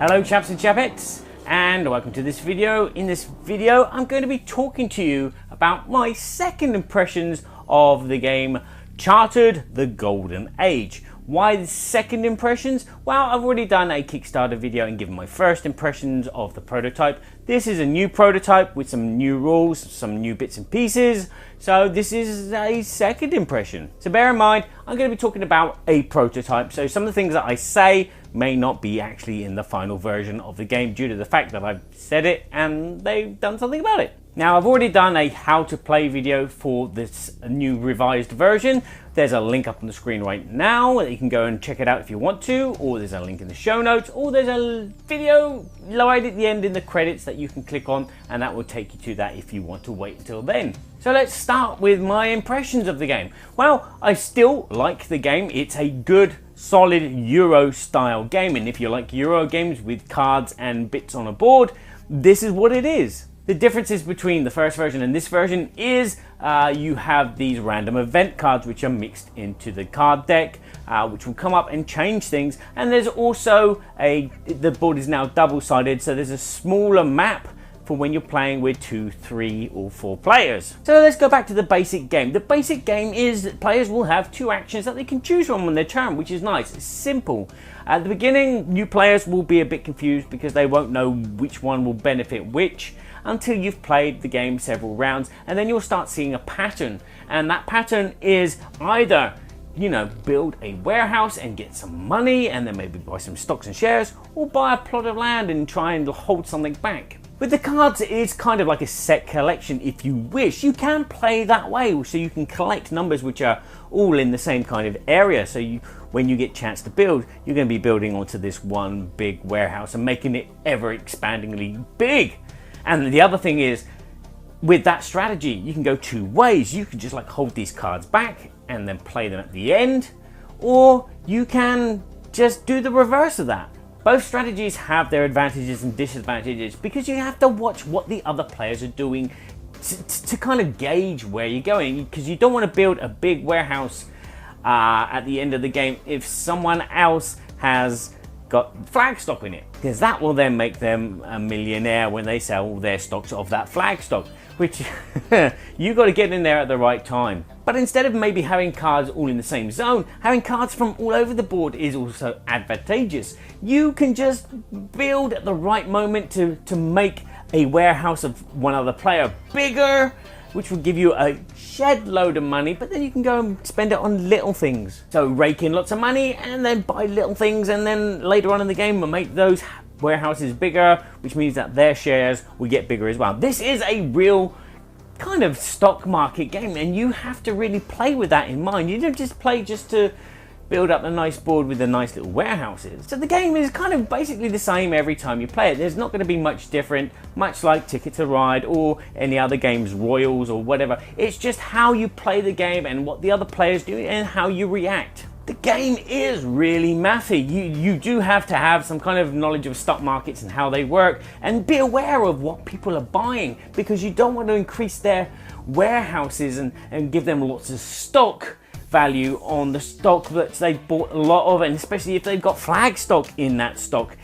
Hello chaps and chapettes, and welcome to this video. In this video I'm going to be talking to you about my second impressions of the game Chartered the Golden Age. Why the second impressions? Well, I've already done a Kickstarter video and given my first impressions of the prototype. This is a new prototype with some new rules, some new bits and pieces. So this is a second impression. So bear in mind, I'm going to be talking about a prototype. So some of the things that I say may not be actually in the final version of the game due to the fact that I've said it and they've done something about it. Now, I've already done a how to play video for this new revised version. There's a link up on the screen right now. You can go and check it out if you want to, or there's a link in the show notes, or there's a video right at the end in the credits that you can click on, and that will take you to that if you want to wait until then. So let's start with my impressions of the game. Well, I still like the game. It's a good, solid Euro style game, and if you like Euro games with cards and bits on a board, this is what it is. The differences between the first version and this version is you have these random event cards which are mixed into the card deck, which will come up and change things. And there's also the board is now double-sided, so there's a smaller map for when you're playing with 2, 3 or 4 players. So let's go back to the basic game. The basic game is that players will have 2 actions that they can choose from on their turn, which is nice. It's simple. At the beginning, new players will be a bit confused because they won't know which one will benefit which until you've played the game several rounds, and then you'll start seeing a pattern. And that pattern is either, you know, build a warehouse and get some money and then maybe buy some stocks and shares, or buy a plot of land and try and hold something back. With the cards, it's kind of like a set collection if you wish. You can play that way, so you can collect numbers which are all in the same kind of area. So when you get a chance to build, you're going to be building onto this one big warehouse and making it ever expandingly big. And the other thing is, with that strategy, you can go 2 ways. You can just like hold these cards back and then play them at the end, or you can just do the reverse of that. Both strategies have their advantages and disadvantages because you have to watch what the other players are doing to kind of gauge where you're going, because you don't want to build a big warehouse at the end of the game if someone else has got flag stock in it, because that will then make them a millionaire when they sell their stocks of that flag stock, which you got to get in there at the right time. But instead of maybe having cards all in the same zone, having cards from all over the board is also advantageous. You can just build at the right moment to make a warehouse of one other player bigger, which will give you a shed load of money, but then you can go and spend it on little things. So rake in lots of money and then buy little things, and then later on in the game we'll make those warehouses bigger, which means that their shares will get bigger as well. This is a real kind of stock market game, and you have to really play with that in mind. You don't just play just to build up a nice board with the nice little warehouses. So the game is kind of basically the same every time you play it. There's not going to be much different, much like Ticket to Ride or any other games, Royals or whatever. It's just how you play the game and what the other players do and how you react. The game is really mathy. You do have to have some kind of knowledge of stock markets and how they work, and be aware of what people are buying, because you don't want to increase their warehouses and give them lots of stock value on the stock that they've bought a lot of, and especially if they've got flag stock in that stock.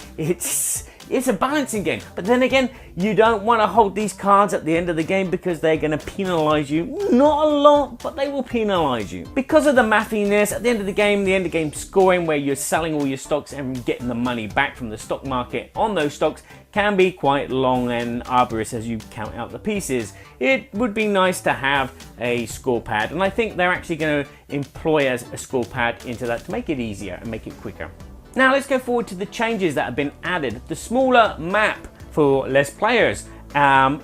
It's a balancing game. But then again, you don't want to hold these cards at the end of the game because they're going to penalize you. Not a lot, but they will penalize you. Because of the mathiness, at the end of the game scoring, where you're selling all your stocks and getting the money back from the stock market on those stocks, can be quite long and arduous as you count out the pieces. It would be nice to have a score pad, and I think they're actually going to employ a score pad into that to make it easier and make it quicker. Now let's go forward to the changes that have been added. The smaller map for less players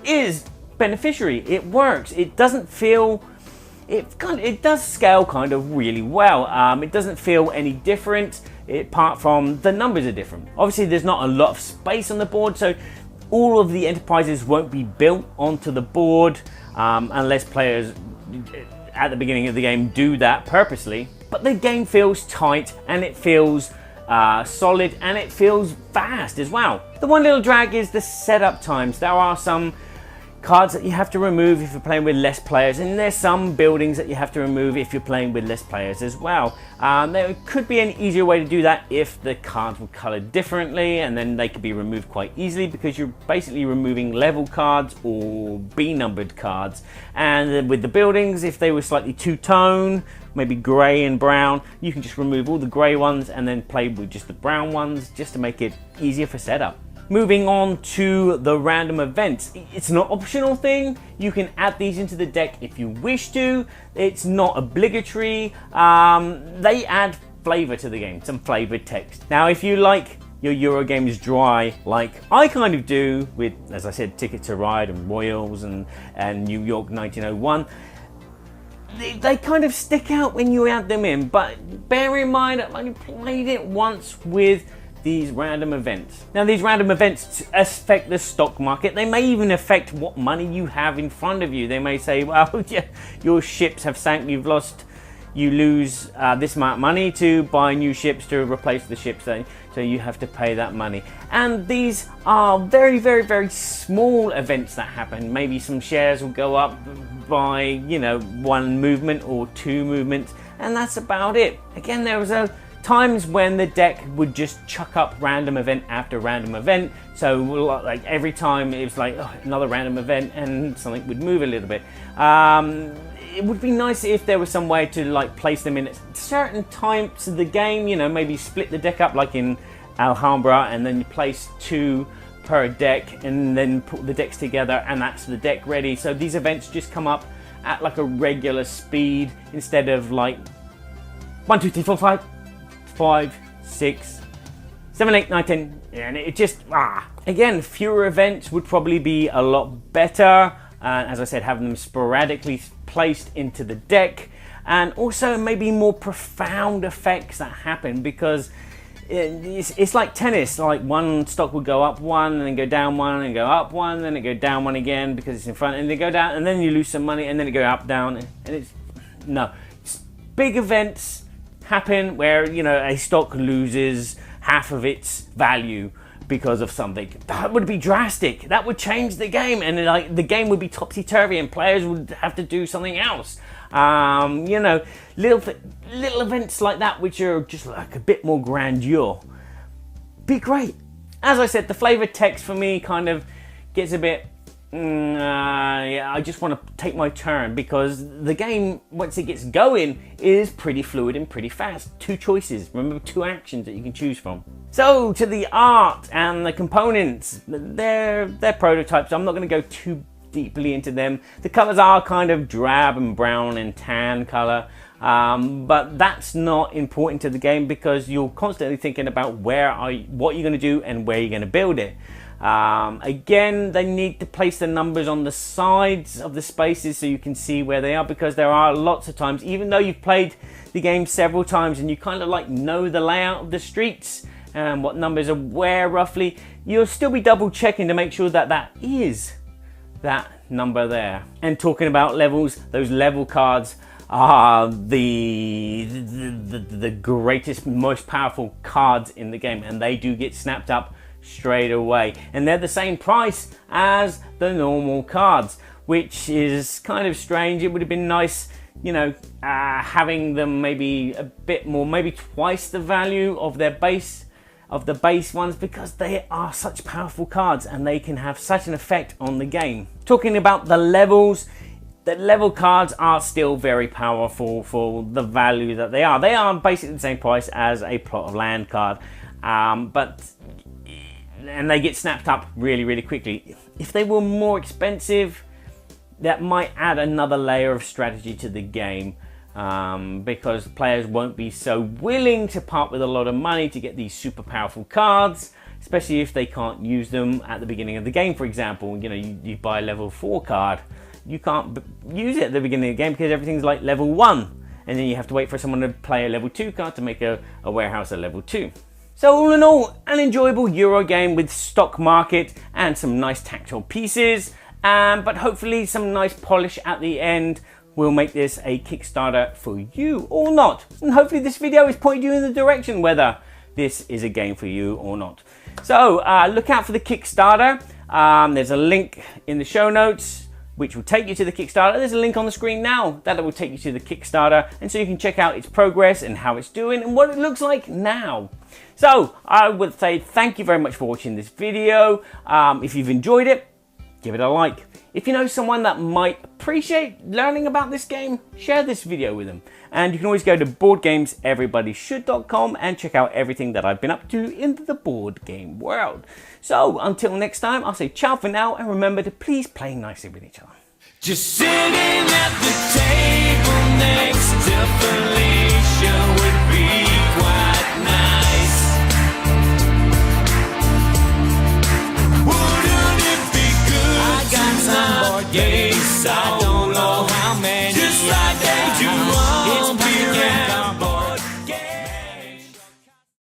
is beneficiary. It works. It doesn't feel... It does scale kind of really well. It doesn't feel any different, apart from the numbers are different. Obviously there's not a lot of space on the board, so all of the enterprises won't be built onto the board unless players at the beginning of the game do that purposely. But the game feels tight, and it feels solid, and it feels fast as well. The one little drag is the setup times. There are some cards that you have to remove if you're playing with less players, and there's some buildings that you have to remove if you're playing with less players as well. There could be an easier way to do that if the cards were colored differently, and then they could be removed quite easily, because you're basically removing level cards or B numbered cards. And with the buildings, if they were slightly two-tone, maybe grey and brown, you can just remove all the grey ones and then play with just the brown ones, just to make it easier for setup. Moving on to the random events. It's an optional thing. You can add these into the deck if you wish to. It's not obligatory. They add flavor to the game, some flavored text. Now, if you like your Eurogames dry, like I kind of do with, as I said, Ticket to Ride and Royals and New York 1901, they kind of stick out when you add them in. But bear in mind, I've only played it once with these random events. Now, these random events affect the stock market. They may even affect what money you have in front of you. They may say, well, yeah, your ships have sank, you lose this amount of money to buy new ships to replace the ships, so you have to pay that money. And these are very, very, very small events that happen. Maybe some shares will go up by, you know, one movement or two movements, and that's about it. Again, there was times when the deck would just chuck up random event after random event. So like every time it was like, oh, another random event, and something would move a little bit. It would be nice if there was some way to like place them in at certain times of the game, you know, maybe split the deck up like in Alhambra, and then you place two per deck and then put the decks together, and that's the deck ready. So these events just come up at like a regular speed instead of like 1, 2, 3, 4, 5, 6, 7, 8, 9, 10, and it just, again, fewer events would probably be a lot better. As I said, having them sporadically placed into the deck, and also maybe more profound effects that happen, because it's like tennis. Like one stock would go up one, and then go down one, and go up one, then it go down one again because it's in front, and they go down, and then you lose some money, and then it go up, down, and it's big events happen where, you know, a stock loses half of its value because of something. That would be drastic. That would change the game, and like the game would be topsy-turvy, and players would have to do something else. You know, little events like that, which are just like a bit more grandeur, be great. As I said, the flavor text for me kind of gets a bit, yeah, I just want to take my turn, because the game, once it gets going, is pretty fluid and pretty fast. Two choices, remember, two actions that you can choose from. So to the art and the components, they're prototypes. I'm not going to go too deeply into them. The colors are kind of drab and brown and tan color, but that's not important to the game, because you're constantly thinking about what you're going to do and where you're going to build it. Again, they need to place the numbers on the sides of the spaces so you can see where they are, because there are lots of times, even though you've played the game several times and you kind of like know the layout of the streets and what numbers are where roughly, you'll still be double checking to make sure that that is that number there. And talking about levels, those level cards are the greatest, most powerful cards in the game, and they do get snapped up straight away, and they're the same price as the normal cards, which is kind of strange. It would have been nice, you know, having them maybe a bit more, maybe twice the value of their base, of the base ones, because they are such powerful cards and they can have such an effect on the game. Talking about the levels, the level cards are still very powerful for the value that they are. They are basically the same price as a plot of land card, and they get snapped up really, really quickly. If they were more expensive, that might add another layer of strategy to the game, because players won't be so willing to part with a lot of money to get these super powerful cards, especially if they can't use them at the beginning of the game. For example, you know, you buy a level 4 card, you can't use it at the beginning of the game because everything's like level 1, and then you have to wait for someone to play a level 2 card to make a warehouse a level 2. So all in all, an enjoyable Euro game with stock market and some nice tactile pieces, but hopefully some nice polish at the end will make this a Kickstarter for you or not. And hopefully this video is pointing you in the direction whether this is a game for you or not. So look out for the Kickstarter. There's a link in the show notes which will take you to the Kickstarter. There's a link on the screen now that will take you to the Kickstarter, and so you can check out its progress and how it's doing and what it looks like now. So I would say thank you very much for watching this video. If you've enjoyed it, give it a like. If you know someone that might appreciate learning about this game, share this video with them. And you can always go to boardgameseverybodyshould.com and check out everything that I've been up to in the board game world. So until next time, I'll say ciao for now, and remember to please play nicely with each other. Just sitting at